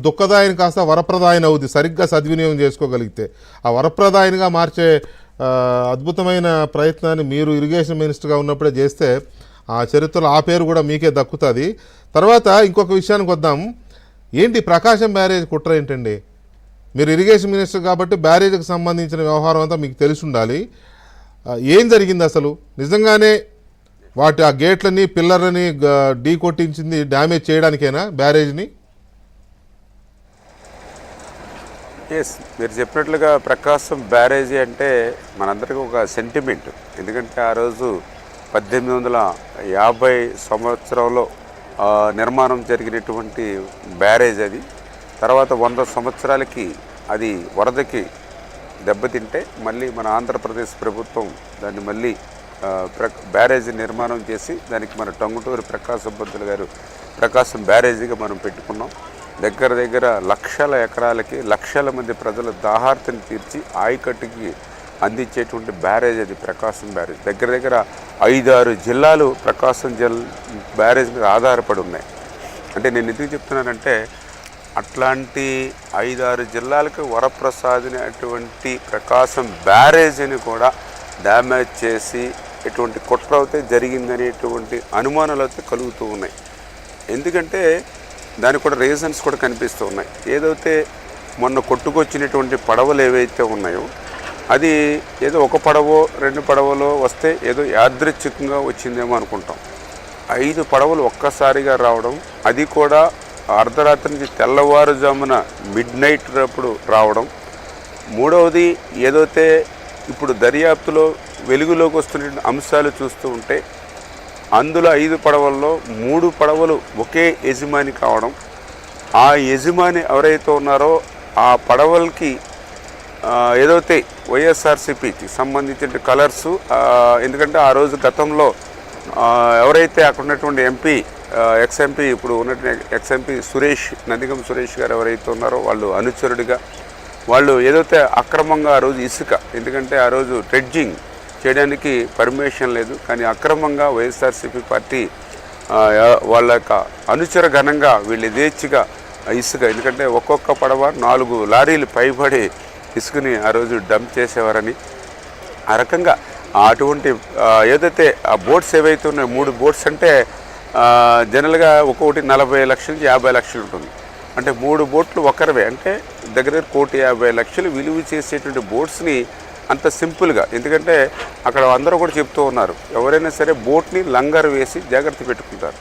దుఃఖదాయిని కాస్త వరప్రదాయని అవుద్ది సరిగ్గా సద్వినియోగం చేసుకోగలిగితే. ఆ వరప్రదాయనిగా మార్చే అద్భుతమైన ప్రయత్నాన్ని మీరు ఇరిగేషన్ మినిస్టర్గా ఉన్నప్పుడే చేస్తే ఆ చరిత్రలో ఆ పేరు కూడా మీకే దక్కుతుంది. తర్వాత ఇంకొక విషయానికి వద్దాం. ఏంటి ప్రకాశం బ్యారేజ్ కుట్ర ఏంటండి? మీరు ఇరిగేషన్ మినిస్టర్ కాబట్టి బ్యారేజ్కి సంబంధించిన వ్యవహారం అంతా మీకు తెలిసి ఉండాలి. ఏం జరిగింది అసలు? నిజంగానే వాటి ఆ గేట్లని పిల్లర్లని ఢీ కొట్టించింది డ్యామేజ్ చేయడానికేనా బ్యారేజ్ని? ఎస్, మీరు చెప్పినట్లుగా ప్రకాశం బ్యారేజీ అంటే మనందరికీ ఒక సెంటిమెంట్. ఎందుకంటే ఆ రోజు 1850 సంవత్సరంలో నిర్మాణం జరిగినటువంటి బ్యారేజ్ అది. తర్వాత 100 సంవత్సరాలకి అది వరదకి దెబ్బతింటే మళ్ళీ మన ఆంధ్రప్రదేశ్ ప్రభుత్వం దాన్ని మళ్ళీ బ్యారేజీ నిర్మాణం చేసి దానికి మన టంగుటూరి ప్రకాశం పంతులు గారు ప్రకాశం బ్యారేజీగా మనం పెట్టుకున్నాం. దగ్గర దగ్గర లక్షల ఎకరాలకి లక్షల మంది ప్రజల దాహార్తిని తీర్చి ఆయకట్టుకి అందించేటువంటి బ్యారేజ్ అది ప్రకాశం బ్యారేజ్. దగ్గర దగ్గర 5-6 జిల్లాలు ప్రకాశం బ్యారేజ్ మీద ఆధారపడి ఉన్నాయి. అంటే నేను ఎందుకు చెప్తున్నానంటే అట్లాంటి 5-6 జిల్లాలకు వరప్రసాదినటువంటి ప్రకాశం బ్యారేజీని కూడా డ్యామేజ్ చేసి ఎటువంటి కుట్ర అయితే జరిగిందనేటువంటి అనుమానాలు అయితే కలుగుతూ ఉన్నాయి. ఎందుకంటే దానికి కూడా రీజన్స్ కూడా కనిపిస్తూ ఉన్నాయి. ఏదైతే మొన్న కొట్టుకొచ్చినటువంటి పడవలు ఏవైతే ఉన్నాయో అది ఏదో ఒక పడవో 2 పడవలో వస్తే ఏదో యాదృచ్ఛికంగా వచ్చిందేమో అనుకుంటాం. 5 పడవలు ఒక్కసారిగా రావడం, అది కూడా అర్ధరాత్రి నుంచి తెల్లవారుజామున మిడ్-నైట్ అప్పుడు రావడం. మూడవది ఏదైతే ఇప్పుడు దర్యాప్తులో వెలుగులోకి వస్తున్న అంశాలు చూస్తూ ఉంటే అందులో 5 పడవల్లో 3 పడవలు ఒకే యజమాని కావడం. ఆ యజమాని ఎవరైతే ఉన్నారో ఆ పడవలకి ఏదైతే వైఎస్ఆర్సీపీకి సంబంధించిన కలర్సు, ఎందుకంటే ఆ రోజు గతంలో ఎవరైతే అక్కడ ఉన్నటువంటి ఎంపీ ఎక్స్ఎంపీ ఇప్పుడు ఉన్నటువంటి ఎక్స్ఎంపీ సురేష్, నందిగం సురేష్ గారు ఎవరైతే ఉన్నారో వాళ్ళు అనుచరుడిగా వాళ్ళు ఏదైతే అక్రమంగా ఆ రోజు ఇసుక, ఎందుకంటే ఆ రోజు డ్రెడ్జింగ్ చేయడానికి పర్మిషన్ లేదు, కానీ అక్రమంగా వైఎస్ఆర్సీపీ పార్టీ వాళ్ళ యొక్క అనుచర ఘనంగా వీళ్ళు యథేచ్ఛగా ఇసుక, ఎందుకంటే ఒక్కొక్క పడవ 4 లారీలు పైబడి ఇసుకని ఆ రోజు డంప్ చేసేవారని, ఆ రకంగా అటువంటి ఏదైతే ఆ బోట్స్ ఏవైతే ఉన్నాయో 3 బోట్స్ అంటే జనరల్గా ఒక్కొక్కటి 40 లక్షల నుంచి 50 లక్షలు ఉంటుంది. అంటే 3 బోట్లు ఒకరివే, అంటే దగ్గర 1,50,00,000 విలువ చేసేటువంటి బోట్స్ని అంత సింపుల్గా, ఎందుకంటే అక్కడ అందరూ కూడా చెప్తూ ఉన్నారు ఎవరైనా సరే బోట్ని లంగర్ వేసి జాగ్రత్త పెట్టుకుంటారు,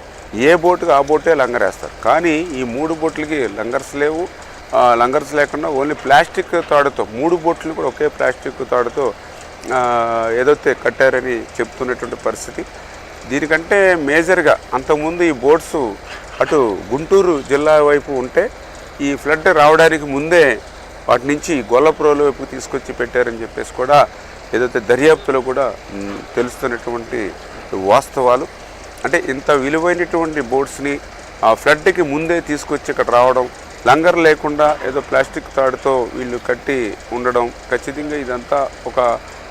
ఏ బోటుకు ఆ బోటే లంగర్ వేస్తారు. కానీ ఈ 3 బోట్లకి లంగర్స్ లేవు. లంగర్స్ లేకుండా ఓన్లీ ప్లాస్టిక్ తాడుతో 3 బోట్లు కూడా ఒకే ప్లాస్టిక్ తాడుతో ఏదైతే కట్టారని చెప్తున్నటువంటి పరిస్థితి. దీనికంటే మేజర్గా అంతకుముందు ఈ బోట్స్ అటు గుంటూరు జిల్లా వైపు ఉంటే ఈ ఫ్లడ్ రావడానికి ముందే వాటి నుంచి గొల్లప్రోలు వైపు తీసుకొచ్చి పెట్టారని చెప్పేసి కూడా ఏదైతే దర్యాప్తులో కూడా తెలుస్తున్నటువంటి వాస్తవాలు. అంటే ఇంత విలువైనటువంటి బోట్స్ని ఆ ఫ్లడ్కి ముందే తీసుకొచ్చి ఇక్కడ రావడం, లంగర్ లేకుండా ఏదో ప్లాస్టిక్ తాడుతో వీళ్ళు కట్టి ఉండడం, ఖచ్చితంగా ఇదంతా ఒక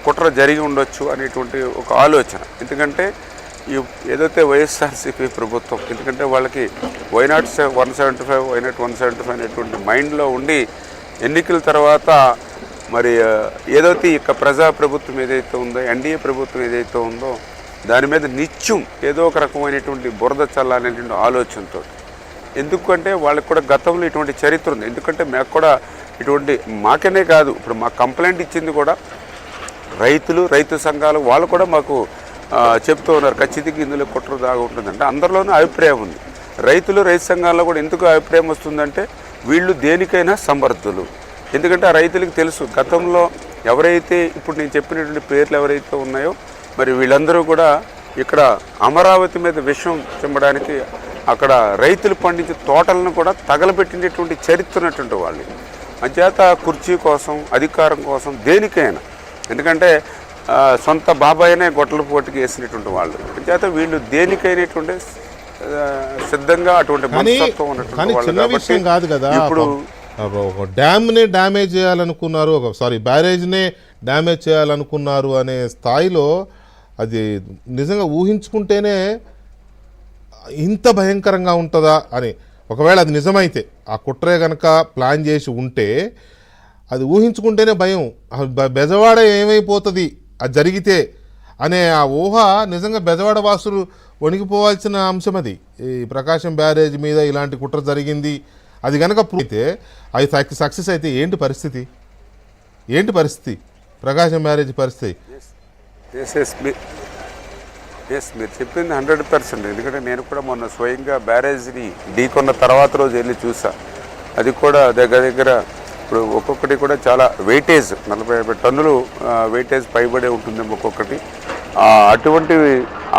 కుట్ర జరిగి ఉండొచ్చు అనేటువంటి ఒక ఆలోచన. ఎందుకంటే ఏదైతే వైఎస్ఆర్సీపీ ప్రభుత్వం, ఎందుకంటే వాళ్ళకి వైనాట్ 175 వైనాట్ 175 అనేటువంటి మైండ్లో ఉండి ఎన్నికల తర్వాత మరి ఏదైతే ఇక ప్రజాప్రభుత్వం ఏదైతే ఉందో, ఎన్డీఏ ప్రభుత్వం ఏదైతే ఉందో దాని మీద నిత్యం ఏదో ఒక రకమైనటువంటి బురద చల్లాలనేటువంటి ఆలోచనతో. ఎందుకంటే వాళ్ళకి కూడా గతంలో ఇటువంటి చరిత్ర ఉంది. ఎందుకంటే మాకు కూడా ఇటువంటి, మాకనే కాదు ఇప్పుడు మాకు కంప్లైంట్ ఇచ్చింది కూడా రైతులు, రైతు సంఘాలు, వాళ్ళు కూడా మాకు చెప్తూ ఉన్నారు ఖచ్చితంగా ఇందులో కుట్ర దాగా ఉంటుందంటే. అందరిలోనూ అభిప్రాయం ఉంది. రైతులు, రైతు సంఘాల్లో కూడా ఎందుకు అభిప్రాయం వస్తుందంటే వీళ్ళు దేనికైనా సమర్థులు. ఎందుకంటే ఆ రైతులకు తెలుసు గతంలో ఎవరైతే ఇప్పుడు నేను చెప్పినటువంటి పేర్లు ఎవరైతే ఉన్నాయో మరి వీళ్ళందరూ కూడా ఇక్కడ అమరావతి మీద విషం చిమ్మడానికి అక్కడ రైతులు పండించే తోటలను కూడా తగలబెట్టినటువంటి చరిత్ర ఉన్నటువంటి వాళ్ళు. అంచేత కుర్చీ కోసం, అధికారం కోసం, దేనికైనా, ఎందుకంటే సొంత బాబాయినే గొట్టల పోటీకి వేసినటువంటి వాళ్ళు. అంచేత వీళ్ళు దేనికైనటువంటి సిద్ధంగా అటువంటి మనస్తత్వం ఉన్నటువంటి వాళ్ళు కాదు కదా. ఇప్పుడు ఒక డ్యామ్ని డ్యామేజ్ చేయాలనుకున్నారు, బ్యారేజ్నే డ్యామేజ్ చేయాలనుకున్నారు అనే స్థాయిలో అది నిజంగా ఊహించుకుంటేనే ఇంత భయంకరంగా ఉంటుందా అని. ఒకవేళ అది నిజమైతే ఆ కుట్రే కనుక ప్లాన్ చేసి ఉంటే అది ఊహించుకుంటేనే భయం. బెజవాడ ఏమైపోతుంది అది జరిగితే అనే ఆ ఊహ నిజంగా బెజవాడ వాసులు వణికిపోవాల్సిన అంశం అది. ఈ ప్రకాశం బ్యారేజ్ మీద ఇలాంటి కుట్ర జరిగింది అది కనుక ప్రూవ్ అయితే అది సక్సెస్ అయితే ఏంటి పరిస్థితి? ప్రకాశం బ్యారేజ్ పరిస్థితి? మీరు చెప్పింది 100%. ఎందుకంటే నేను కూడా మొన్న స్వయంగా బ్యారేజ్ని ఢీకొన్న తర్వాత రోజు వెళ్ళి చూసా. అది కూడా దగ్గర ఇప్పుడు ఒక్కొక్కటి కూడా చాలా వెయిటేజ్ 40-50 టన్నులు వెయిటేజ్ పైబడే ఉంటుంది ఒక్కొక్కటి. అటువంటివి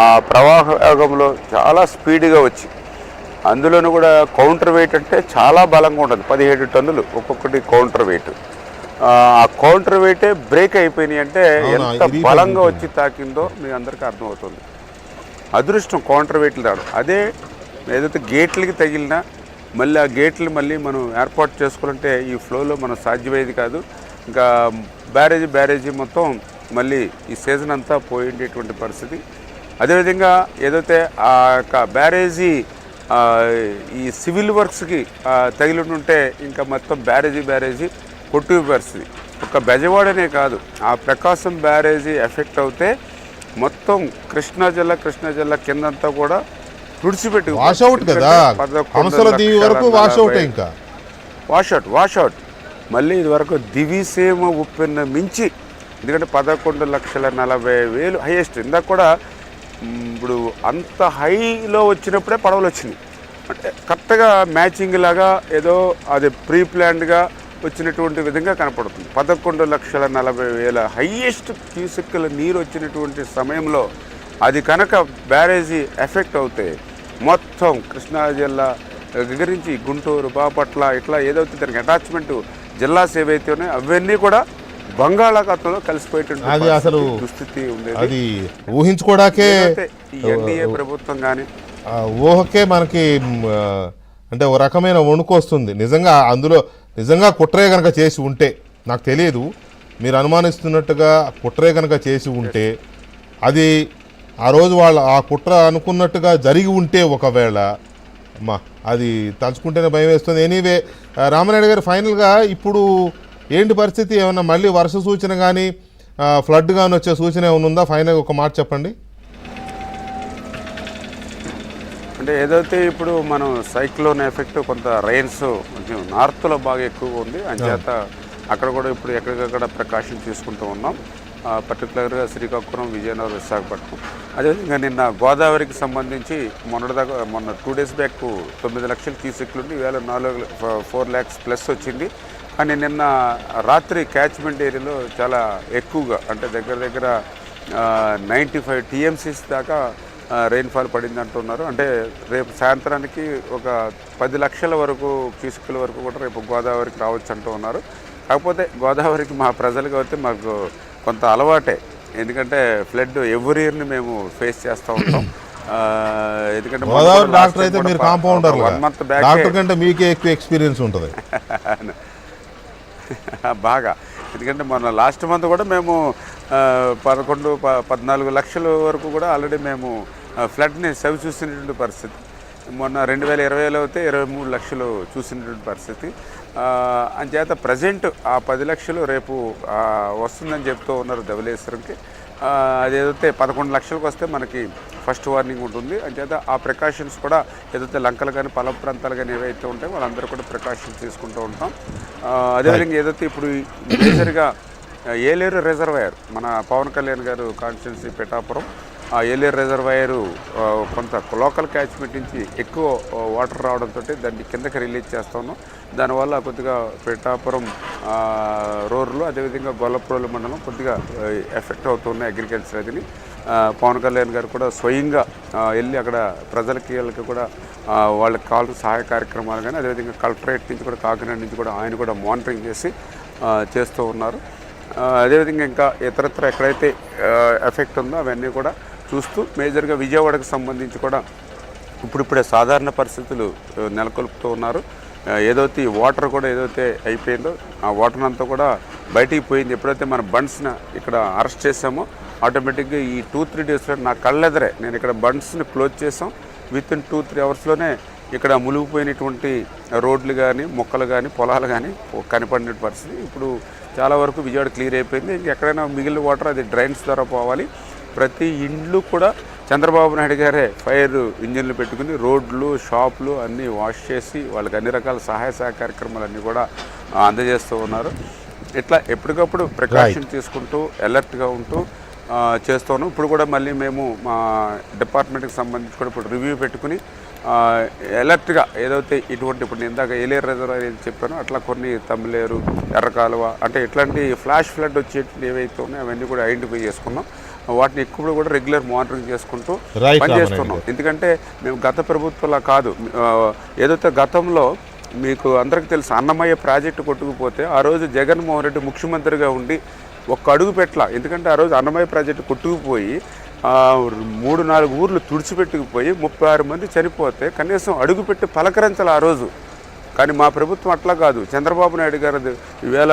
ఆ ప్రవాహంలో చాలా స్పీడ్గా వచ్చి అందులోనూ కూడా కౌంటర్ వెయిట్ అంటే చాలా బలంగా ఉంటుంది. 17 టన్నులు ఒక్కొక్కటి కౌంటర్ వెయిట్. ఆ కౌంటర్ వెయిటే బ్రేక్ అయిపోయినాయి అంటే ఎంత బలంగా వచ్చి తాకిందో మీ అందరికీ అర్థమవుతుంది. అదృష్టం కౌంటర్ వెయిట్లు రావడం. అదే ఏదైతే గేట్లకి తగిలినా మళ్ళీ ఆ గేట్లు మళ్ళీ మనం ఏర్పాటు చేసుకోవాలంటే ఈ ఫ్లోలో మనం సాధ్యమయ్యేది కాదు. ఇంకా బ్యారేజీ మొత్తం మళ్ళీ ఈ సీజన్ అంతా పోయేటువంటి పరిస్థితి. అదేవిధంగా ఏదైతే ఆ యొక్క బ్యారేజీ ఈ సివిల్ వర్క్స్కి తగిలి ఉంటే ఇంకా మొత్తం బ్యారేజీ కొట్టు పరిస్థితి. ఒక బెజవాడనే కాదు, ఆ ప్రకాశం బ్యారేజీ ఎఫెక్ట్ అవుతే మొత్తం కృష్ణా జిల్లా కిందంతా కూడా తుడిచిపెట్టి వాషౌట్ కదా, వాషౌట్. మళ్ళీ ఇది వరకు దివిసీమ ఉప్పెన్న మించి, ఎందుకంటే 11,40,000 హైయెస్ట్. ఇందాక కూడా ఇప్పుడు అంత హైలో వచ్చినప్పుడే పడవలు వచ్చినాయి. అంటే కరెక్ట్గా మ్యాచింగ్ లాగా ఏదో అది ప్రీ ప్లాన్డ్గా వచ్చినటువంటి విధంగా కనపడుతుంది. 11,40,000 హైయెస్ట్ క్యూసెక్కుల నీరు వచ్చినటువంటి సమయంలో అది కనుక బ్యారేజీ ఎఫెక్ట్ అవుతే మొత్తం కృష్ణా జిల్లా దగ్గర నుంచి గుంటూరు, బాపట్ల ఇట్లా ఏదైతే దానికి అటాచ్మెంట్ జిల్లాస్ ఏవైతే ఉన్నాయో అవన్నీ కూడా బంగాళాఖాతంలో కలిసిపోయేటువంటి అసలు దుస్థితి ఉంది. అది ఊహించుకోవడాకే ఈ ఎన్డీఏ ప్రభుత్వం కానీ ఊహకే మనకి అంటే ఒక రకమైన వణుకు వస్తుంది. నిజంగా కుట్రే కనుక చేసి ఉంటే, నాకు తెలియదు, మీరు అనుమానిస్తున్నట్టుగా కుట్రే కనుక చేసి ఉంటే అది ఆ రోజు ఆ కుట్ర అనుకున్నట్టుగా జరిగి ఉంటే ఒకవేళ అది తలుచుకుంటేనే భయం వేస్తుంది. ఎనీవే రామనాయుడు గారు, ఫైనల్గా ఇప్పుడు ఏంటి పరిస్థితి? ఏమన్నా మళ్ళీ వర్ష సూచన కానీ ఫ్లడ్ కానీ వచ్చే సూచన ఏమైనా ఉందా? ఫైనల్గా ఒక మాట చెప్పండి. అంటే ఏదైతే ఇప్పుడు మనం సైక్లోన్ ఎఫెక్ట్ కొంత రైన్స్ కొంచెం నార్త్లో బాగా ఎక్కువగా ఉంది. అంచేత అక్కడ కూడా ఇప్పుడు ఎక్కడికక్కడ ప్రికాషన్ తీసుకుంటూ ఉన్నాం. పర్టికులర్గా శ్రీకాకుళం, విజయనగరం, విశాఖపట్నం. అదేవిధంగా నిన్న గోదావరికి సంబంధించి మొన్న 2 days బ్యాక్ 9 లక్షల క్యూసెక్లు ఉండి ఈవేళ 4 lakhs ప్లస్ వచ్చింది. కానీ నిన్న రాత్రి క్యాచ్మెంట్ ఏరియాలో చాలా ఎక్కువగా, అంటే దగ్గర 95 TMCs దాకా రెయిన్ఫాల్ పడింది అంటున్నారు. అంటే రేపు సాయంత్రానికి ఒక 10 లక్షల వరకు క్యూసెక్కుల వరకు కూడా రేపు గోదావరికి రావచ్చు అంటూ ఉన్నారు. కాకపోతే గోదావరికి మా ప్రజలకు అయితే మాకు కొంత అలవాటే, ఎందుకంటే ఫ్లడ్ ఎవ్రీ ఇయర్ని మేము ఫేస్ చేస్తూ ఉంటాం. ఎందుకంటే గోదావరి డాక్టర్ అయితే మీరు కాంపౌండర్, 1 month బ్యాక్ డాక్టర్ కంటే మీకే ఎక్కువ ఎక్స్పీరియన్స్ ఉంటుంది బాగా. ఎందుకంటే మొన్న లాస్ట్ మంత్ కూడా మేము 14 లక్షల వరకు కూడా ఆల్రెడీ మేము ఫ్లడ్ని చవి చూసినటువంటి పరిస్థితి. మొన్న 2020లో అయితే 23 లక్షలు చూసినటువంటి పరిస్థితి. అంచేత ప్రజెంట్ ఆ 10 లక్షలు రేపు వస్తుందని చెప్తూ ఉన్నారు ధవళేశ్వరంకి. అదేదైతే 11 లక్షలకు వస్తే మనకి ఫస్ట్ వార్నింగ్ ఉంటుంది. అంచేత ఆ ప్రికాషన్స్ కూడా ఏదైతే లంకలు కానీ పొలం ప్రాంతాలు కానీ ఏవైతే ఉంటాయో వాళ్ళందరూ కూడా ప్రికాషన్స్ తీసుకుంటూ ఉంటాం. అదేవిధంగా ఏదైతే ఇప్పుడు మేజర్గా ఏలేరు రిజర్వాయర్, మన పవన్ కళ్యాణ్ గారు కాన్స్టిట్యున్సీ పిఠాపురం, ఆ ఏలేరు రిజర్వాయరు కొంత లోకల్ క్యాచ్మెంట్ నుంచి ఎక్కువ వాటర్ రావడంతో దాన్ని కిందకి రిలీజ్ చేస్తా ఉన్నాం. దానివల్ల కొద్దిగా పిఠాపురం రోడ్లు, అదేవిధంగా గొల్లప్రోలు మండలం కొద్దిగా ఎఫెక్ట్ అవుతున్నాయి అగ్రికల్చర్. అదిని పవన్ కళ్యాణ్ గారు కూడా స్వయంగా వెళ్ళి అక్కడ ప్రజలకి వాళ్ళకి కూడా వాళ్ళకి కావాల్సిన సహాయ కార్యక్రమాలు కానీ, అదేవిధంగా కలెక్టరేట్ నుంచి కూడా, కాకినాడ నుంచి కూడా ఆయన కూడా మానిటరింగ్ చేస్తూ ఉన్నారు. అదేవిధంగా ఇంకా ఇతరత్ర ఎక్కడైతే ఎఫెక్ట్ ఉందో అవన్నీ కూడా చూస్తూ, మేజర్గా విజయవాడకు సంబంధించి కూడా ఇప్పుడిప్పుడే సాధారణ పరిస్థితులు నెలకొల్పుతూ ఉన్నారు. ఏదైతే ఈ వాటర్ కూడా ఏదైతే అయిపోయిందో ఆ వాటర్ అంతా కూడా బయటికి పోయింది. ఎప్పుడైతే మన బండ్స్ని ఇక్కడ అరెస్ట్ చేసామో ఆటోమేటిక్గా ఈ 2-3 డేస్లో నా కళ్ళెదరే నేను ఇక్కడ బండ్స్ని క్లోజ్ చేసాం. విత్ ఇన్ 2-3 అవర్స్లోనే ఇక్కడ మునిగిపోయినటువంటి రోడ్లు కానీ మొక్కలు కానీ పొలాలు కానీ కనపడిన పరిస్థితి. ఇప్పుడు చాలా వరకు విజయవాడ క్లియర్ అయిపోయింది. ఇంకెక్కడైనా మిగిలిన వాటర్ అది డ్రైన్స్ ద్వారా పోవాలి. ప్రతి ఇండ్లు కూడా చంద్రబాబు నాయుడు గారే ఫైర్ ఇంజిన్లు పెట్టుకుని రోడ్లు షాపులు అన్నీ వాష్ చేసి వాళ్ళకి అన్ని రకాల సహాయ కార్యక్రమాలన్నీ కూడా అందజేస్తూ ఉన్నారు. ఇట్లా ఎప్పటికప్పుడు ప్రికాషన్ తీసుకుంటూ అలర్ట్గా ఉంటూ చేస్తాను. ఇప్పుడు కూడా మళ్ళీ మేము మా డిపార్ట్మెంట్కి సంబంధించి కూడా ఇప్పుడు రివ్యూ పెట్టుకుని అలర్ట్గా ఏదైతే ఇటువంటి ఇప్పుడు నేను ఇందాక ఏలేరు రిజర్వాయర్ ఏది చెప్పానో అట్లా కొన్ని తమ్మిలేరు ఎర్రకాలువ అంటే ఇట్లాంటి ఫ్లాష్ ఫ్లడ్ వచ్చేటివి ఏవైతే ఉన్నాయో అవన్నీ కూడా ఐడెంటిఫై చేసుకున్నాం. వాటిని ఎక్కువ కూడా రెగ్యులర్ మానిటరింగ్ చేసుకుంటూ పనిచేస్తున్నాం. ఎందుకంటే మేము గత ప్రభుత్వంలా కాదు. ఏదైతే గతంలో మీకు అందరికీ తెలుసు అన్నమయ్య ప్రాజెక్టు కొట్టుకుపోతే ఆ రోజు జగన్మోహన్ రెడ్డి ముఖ్యమంత్రిగా ఉండి ఒక్క అడుగు పెట్టలా. ఎందుకంటే ఆ రోజు అన్నమయ్య ప్రాజెక్టు కొట్టుకుపోయి 3-4 ఊర్లు తుడిచిపెట్టుకుపోయి 36 మంది చనిపోతే కనీసం అడుగుపెట్టి పలకరించాలి ఆ రోజు. కానీ మా ప్రభుత్వం అట్లా కాదు. చంద్రబాబు నాయుడు గారు ఈవేళ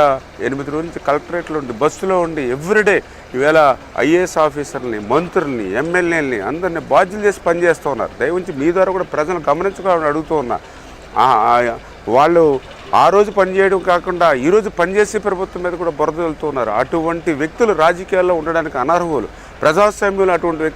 8 రోజుల నుంచి కలెక్టరేట్లో ఉండి బస్సులో ఉండి ఎవ్రీడే ఈవేళ ఐఏఎస్ ఆఫీసర్ని మంత్రుల్ని ఎమ్మెల్యేలని అందరినీ బాధ్యతలు చేసి పనిచేస్తూ ఉన్నారు. దయవుంచి మీ ద్వారా కూడా ప్రజలు గమనించుకోవాలని అడుగుతూ ఉన్నా. వాళ్ళు ఆ రోజు పనిచేయడం కాకుండా ఈరోజు పనిచేసే ప్రభుత్వం మీద కూడా బురద వెళ్తూ ఉన్నారు. అటువంటి వ్యక్తులు రాజకీయాల్లో ఉండడానికి అనర్హులు. ప్రజాస్వామ్యంలో అటువంటి వ్యక్తులు